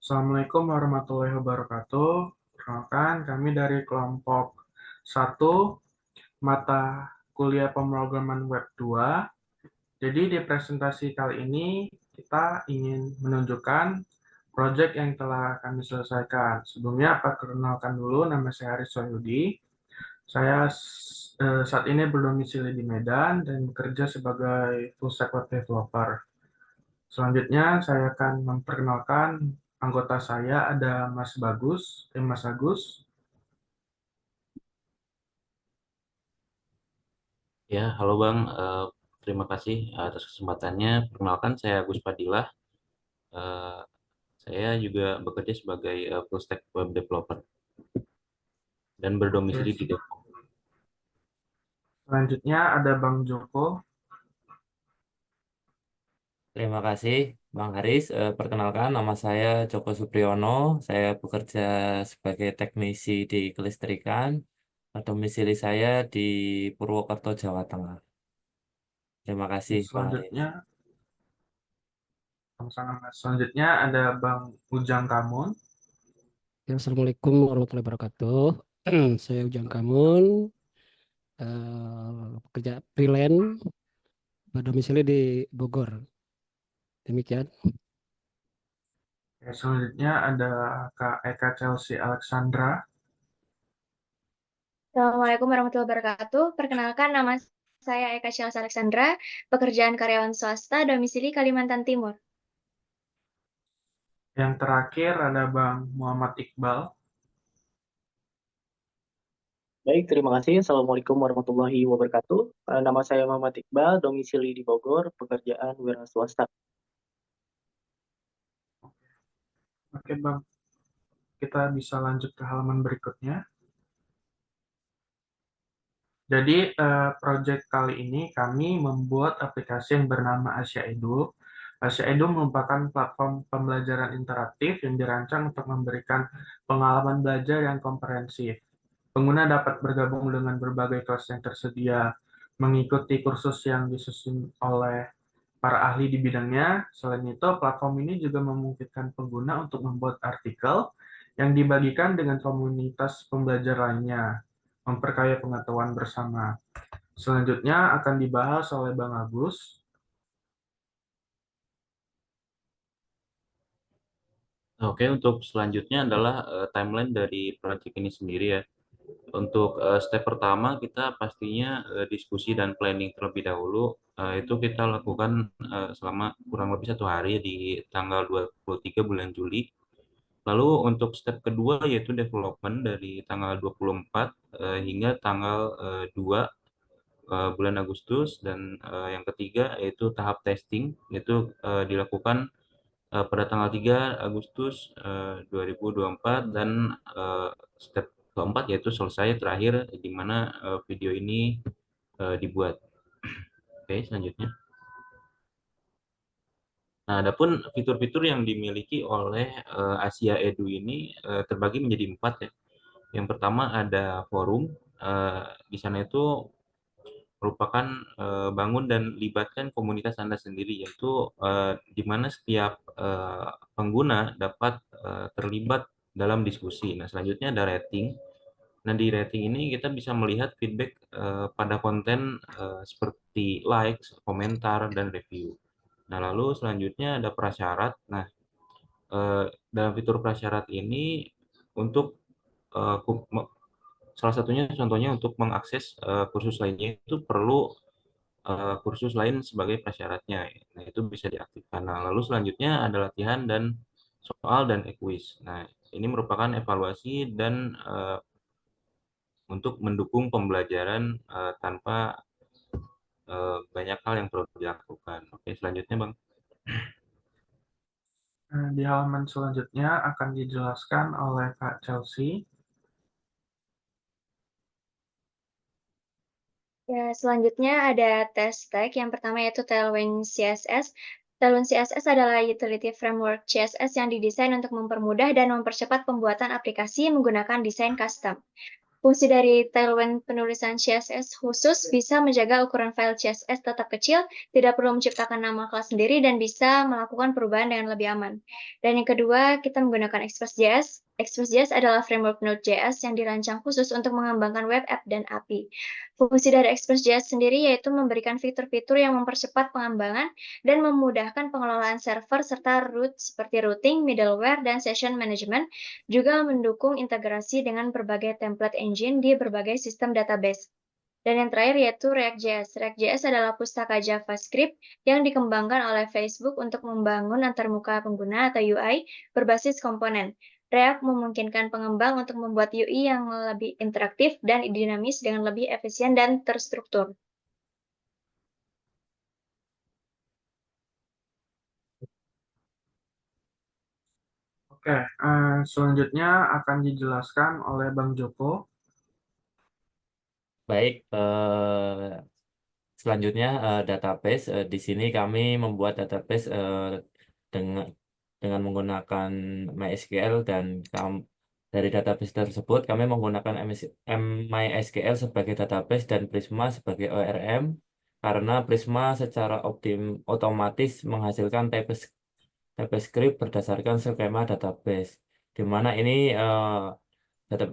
Assalamualaikum warahmatullahi wabarakatuh. Perkenalkan, kami dari kelompok 1 mata kuliah pemrograman web 2. Jadi di presentasi kali ini kita ingin menunjukkan proyek yang telah kami selesaikan. Sebelumnya perkenalkan dulu, nama saya Haris Soyudi. Saya saat ini berdomisili di Medan dan bekerja sebagai full stack web developer. Selanjutnya saya akan memperkenalkan anggota saya, ada Mas Bagus. Mas Agus. Ya, halo Bang. Terima kasih atas kesempatannya. Perkenalkan, saya Agus Padilah. Eh, saya juga bekerja sebagai full stack web developer dan Oke, berdomisili di Depok. selanjutnya ada Bang Joko. Terima kasih, Bang Haris. Perkenalkan, nama saya Joko Supriyono. Saya bekerja sebagai teknisi di kelistrikan. Domisili saya di Purwokerto, Jawa Tengah. Terima kasih, Bang Haris. Selanjutnya, sama-sama Mas. Selanjutnya ada Bang Ujang Kamun. Ya, Assalamualaikum warahmatullahi wabarakatuh. Saya Ujang Kamun, pekerja freelance, berdomisili di Bogor. Demikian. Oke, selanjutnya ada Kak Eka Chelsea Alexandra. Assalamualaikum warahmatullahi wabarakatuh. Perkenalkan, nama saya Eka Syahlas Alexandra, pekerjaan karyawan swasta, domisili Kalimantan Timur. Yang terakhir ada Bang Muhammad Iqbal. Baik, terima kasih. Assalamualaikum warahmatullahi wabarakatuh. Nama saya Muhammad Iqbal, domisili di Bogor, pekerjaan wira swasta. Oke Bang, kita bisa lanjut ke halaman berikutnya. Jadi, proyek kali ini kami membuat aplikasi yang bernama Asia Edu. Asia Edu merupakan platform pembelajaran interaktif yang dirancang untuk memberikan pengalaman belajar yang komprehensif. Pengguna dapat bergabung dengan berbagai kelas yang tersedia, mengikuti kursus yang disusun oleh para ahli di bidangnya. Selain itu, platform ini juga memungkinkan pengguna untuk membuat artikel yang dibagikan dengan komunitas pembelajar lainnya, memperkaya pengetahuan bersama. Selanjutnya akan dibahas oleh Bang Agus. Oke, untuk selanjutnya adalah timeline dari proyek ini sendiri ya. Untuk step pertama, kita pastinya diskusi dan planning terlebih dahulu. Itu kita lakukan selama kurang lebih 1 hari di tanggal 23 bulan Juli. Lalu untuk step kedua yaitu development dari tanggal 24 hingga tanggal 2 bulan Agustus, dan yang ketiga yaitu tahap testing, yaitu dilakukan pada tanggal 3 Agustus 2024, dan step keempat yaitu selesai terakhir di mana video ini dibuat. Oke, selanjutnya. Nah, adapun fitur-fitur yang dimiliki oleh Asia Edu ini terbagi menjadi 4 ya. Yang pertama ada forum. Di sana itu merupakan bangun dan libatkan komunitas Anda sendiri, yaitu di mana setiap pengguna dapat terlibat dalam diskusi. Nah, selanjutnya ada rating. Nah, di rating ini kita bisa melihat feedback pada konten seperti likes, komentar, dan review. Nah, lalu selanjutnya ada prasyarat. Nah, dalam fitur prasyarat ini untuk eh, salah satunya contohnya untuk mengakses kursus lainnya itu perlu kursus lain sebagai prasyaratnya. Nah, itu bisa diaktifkan. Nah, lalu selanjutnya ada latihan dan soal dan ekuis. Nah, ini merupakan evaluasi dan untuk mendukung pembelajaran tanpa banyak hal yang perlu dilakukan. Oke, selanjutnya Bang. Di halaman selanjutnya akan dijelaskan oleh Kak Chelsea. Ya, selanjutnya ada test tag. Yang pertama yaitu Tailwind CSS. Tailwind CSS adalah utility framework CSS yang didesain untuk mempermudah dan mempercepat pembuatan aplikasi menggunakan desain custom. Fungsi dari Tailwind penulisan CSS khusus bisa menjaga ukuran file CSS tetap kecil, tidak perlu menciptakan nama kelas sendiri, dan bisa melakukan perubahan dengan lebih aman. Dan yang kedua, kita menggunakan Express.js. Express.js adalah framework Node.js yang dirancang khusus untuk mengembangkan web app dan API. Fungsi dari Express.js sendiri yaitu memberikan fitur-fitur yang mempercepat pengembangan dan memudahkan pengelolaan server serta root seperti routing, middleware, dan session management, juga mendukung integrasi dengan berbagai template engine di berbagai sistem database. Dan yang terakhir yaitu React.js. React.js adalah pustaka JavaScript yang dikembangkan oleh Facebook untuk membangun antarmuka pengguna atau UI berbasis komponen. React memungkinkan pengembang untuk membuat UI yang lebih interaktif dan dinamis dengan lebih efisien dan terstruktur. Oke, selanjutnya akan dijelaskan oleh Bang Joko. Baik, selanjutnya database. Di sini kami membuat database dengan menggunakan MySQL, dan dari database tersebut kami menggunakan MySQL sebagai database dan Prisma sebagai ORM, karena Prisma secara otomatis menghasilkan TypeScript berdasarkan skema database, di mana ini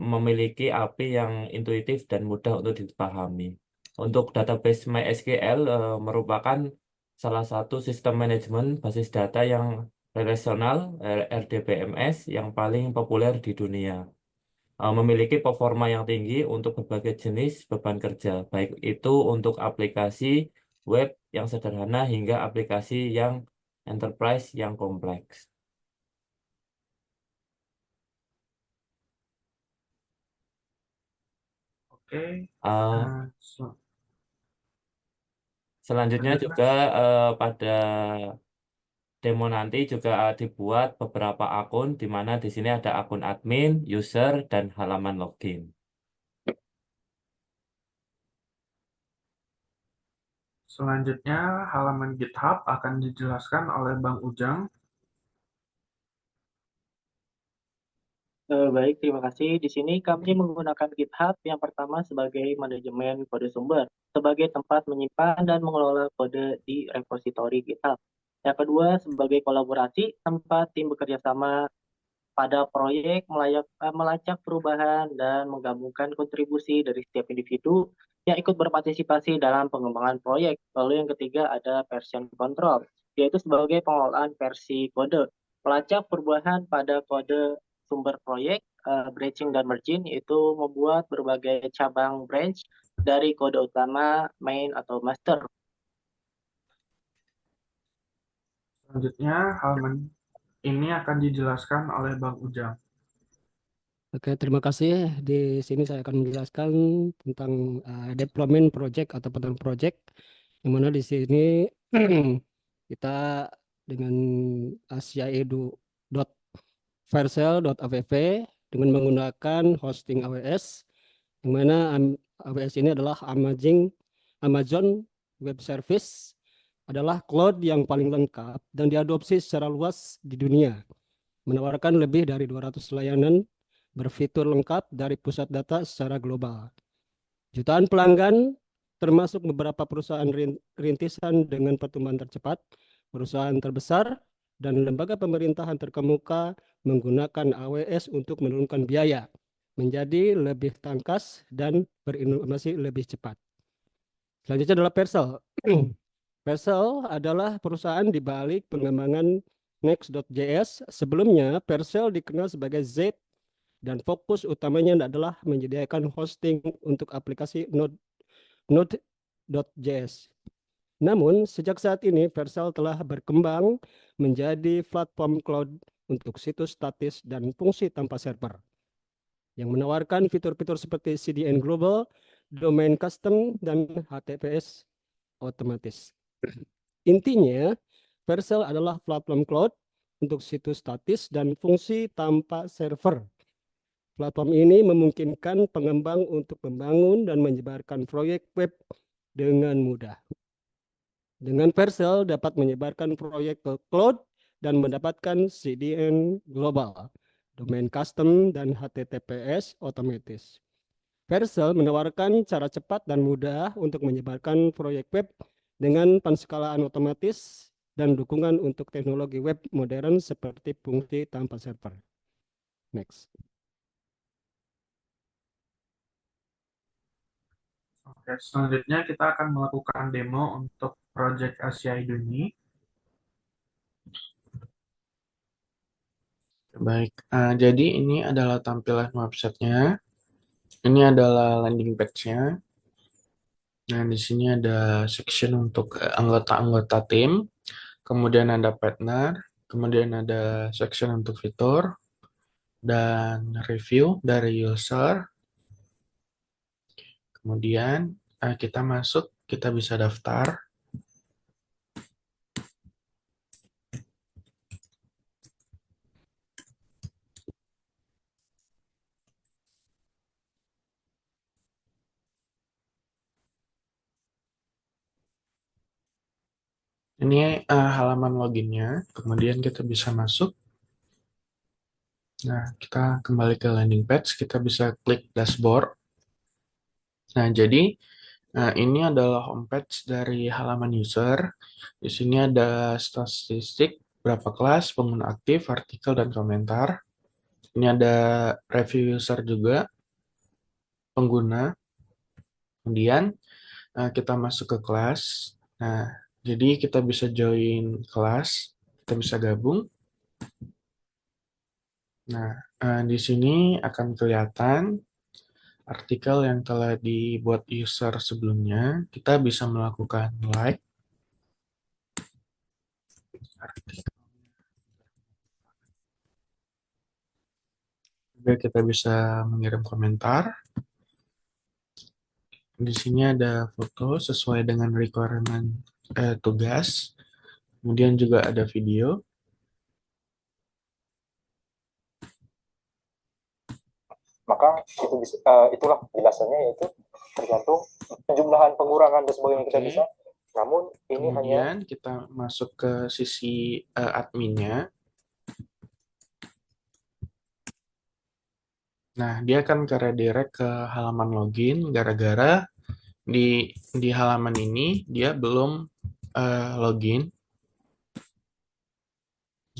memiliki API yang intuitif dan mudah untuk dipahami. Untuk database MySQL merupakan salah satu sistem manajemen basis data yang relasional RDBMS yang paling populer di dunia. Memiliki performa yang tinggi untuk berbagai jenis beban kerja, baik itu untuk aplikasi web yang sederhana hingga aplikasi yang enterprise yang kompleks. Oke, Uh, sel- Selanjutnya lanjut, juga Mas. pada demo nanti juga dibuat beberapa akun, di mana di sini ada akun admin, user, dan halaman login. Selanjutnya, halaman GitHub akan dijelaskan oleh Bang Ujang. Baik, terima kasih. Di sini kami menggunakan GitHub yang pertama sebagai manajemen kode sumber, sebagai tempat menyimpan dan mengelola kode di repositori GitHub. Yang kedua, sebagai kolaborasi, tempat tim bekerja sama pada proyek, melacak perubahan, dan menggabungkan kontribusi dari setiap individu yang ikut berpartisipasi dalam pengembangan proyek. Lalu yang ketiga ada version control, yaitu sebagai pengelolaan versi kode. Melacak perubahan pada kode sumber proyek, branching dan merging, yaitu membuat berbagai cabang branch dari kode utama, main, atau master. Selanjutnya, halaman ini akan dijelaskan oleh Bang Ujang. Oke, terima kasih. Di sini saya akan menjelaskan tentang deployment project atau tentang project, yang mana di sini kita dengan asiaedu.vercel.app dengan menggunakan hosting AWS, yang mana AWS ini adalah Amazon Web Service, adalah cloud yang paling lengkap dan diadopsi secara luas di dunia, menawarkan lebih dari 200 layanan berfitur lengkap dari pusat data secara global. Jutaan pelanggan, termasuk beberapa perusahaan rintisan dengan pertumbuhan tercepat, perusahaan terbesar, dan lembaga pemerintahan terkemuka menggunakan AWS untuk menurunkan biaya, menjadi lebih tangkas dan berinovasi lebih cepat. Selanjutnya adalah Vercel. Vercel adalah perusahaan di balik pengembangan Next.js. Sebelumnya, Vercel dikenal sebagai Z, dan fokus utamanya adalah menyediakan hosting untuk aplikasi Node.js. Namun, sejak saat ini, Vercel telah berkembang menjadi platform cloud untuk situs statis dan fungsi tanpa server, yang menawarkan fitur-fitur seperti CDN Global, domain custom, dan HTTPS otomatis. Intinya, Vercel adalah platform cloud untuk situs statis dan fungsi tanpa server. Platform ini memungkinkan pengembang untuk membangun dan menyebarkan proyek web dengan mudah. Dengan Vercel dapat menyebarkan proyek ke cloud dan mendapatkan CDN global, domain custom, dan HTTPS otomatis. Vercel menawarkan cara cepat dan mudah untuk menyebarkan proyek web dengan penskalaan otomatis dan dukungan untuk teknologi web modern seperti fungsi tanpa server. Next. Oke, selanjutnya kita akan melakukan demo untuk Project Asia Edu ini. Baik, jadi ini adalah tampilan websitenya. Ini adalah landing page-nya. Nah, di sini ada section untuk anggota-anggota tim, kemudian ada partner, kemudian ada section untuk fitur, dan review dari user. Kemudian kita masuk, kita bisa daftar. Ini halaman loginnya, kemudian kita bisa masuk. Nah, kita kembali ke landing page, kita bisa klik dashboard. Nah, jadi ini adalah homepage dari halaman user. Di sini ada statistik, berapa kelas, pengguna aktif, artikel, dan komentar. Ini ada review user juga, pengguna. Kemudian kita masuk ke kelas. Nah, jadi kita bisa join kelas, kita bisa gabung. Nah, di sini akan kelihatan artikel yang telah dibuat user sebelumnya. Kita bisa melakukan like artikel. Juga kita bisa mengirim komentar. Di sini ada foto sesuai dengan requirement tugas. Kemudian juga ada video. Maka itu bisa, itulah jelasannya, yaitu tergantung penjumlahan, pengurangan dan sebagainya kita Oke. bisa. Namun ini hanya Kemudian kita masuk ke sisi adminnya. Nah, dia akan ke redirect ke halaman login gara-gara di halaman ini dia belum login.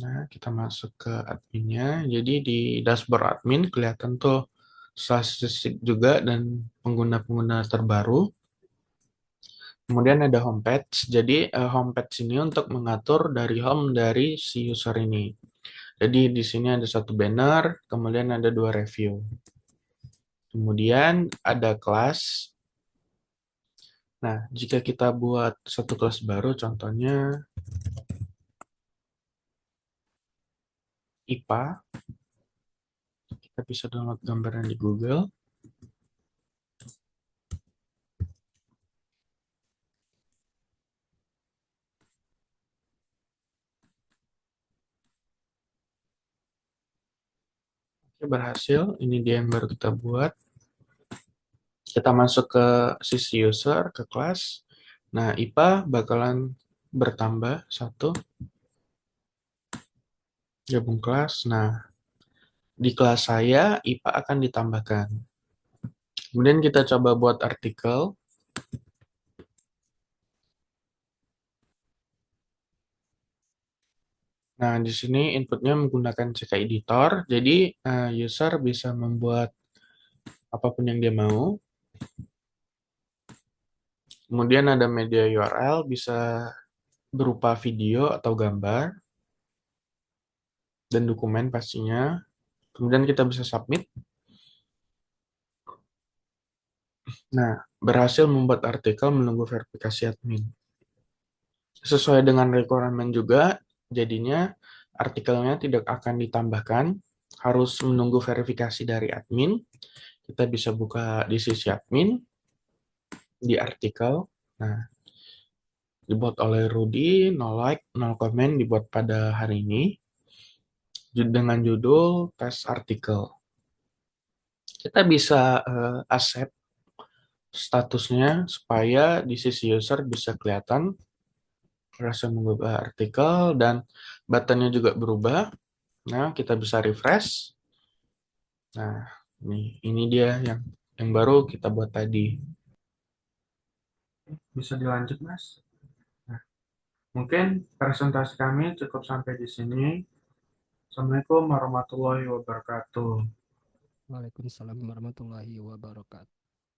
Nah, kita masuk ke adminnya. Jadi di dashboard admin kelihatan tuh statistik juga dan pengguna-pengguna terbaru. Kemudian ada homepage. Jadi homepage ini untuk mengatur dari home dari si user ini. Jadi di sini ada satu banner, kemudian ada 2 review. Kemudian ada kelas. Nah, jika kita buat satu kelas baru, contohnya IPA, kita bisa download gambarnya di Google. Oke, berhasil. Ini dia yang baru kita buat. Kita masuk ke sisi user, ke kelas. Nah, IPA bakalan bertambah 1. Gabung kelas. Nah, di kelas saya, IPA akan ditambahkan. Kemudian kita coba buat artikel. Nah, di sini inputnya menggunakan CK Editor. Jadi, user bisa membuat apapun yang dia mau. Kemudian ada media URL, bisa berupa video atau gambar. Dan dokumen pastinya. Kemudian kita bisa submit. Nah, berhasil membuat artikel menunggu verifikasi admin. Sesuai dengan requirement juga, jadinya artikelnya tidak akan ditambahkan, harus menunggu verifikasi dari admin. Kita bisa buka di sisi admin, di artikel. Nah, dibuat oleh Rudy, no like, no comment, dibuat pada hari ini. Dengan judul tes artikel. Kita bisa accept statusnya supaya di sisi user bisa kelihatan langsung mengubah artikel dan buttonnya juga berubah. Nah, kita bisa refresh. Nah, ini dia yang yang baru kita buat tadi. Bisa dilanjut, Mas? Nah, mungkin presentasi kami cukup sampai di sini. Assalamualaikum warahmatullahi wabarakatuh. Waalaikumsalam warahmatullahi wabarakatuh.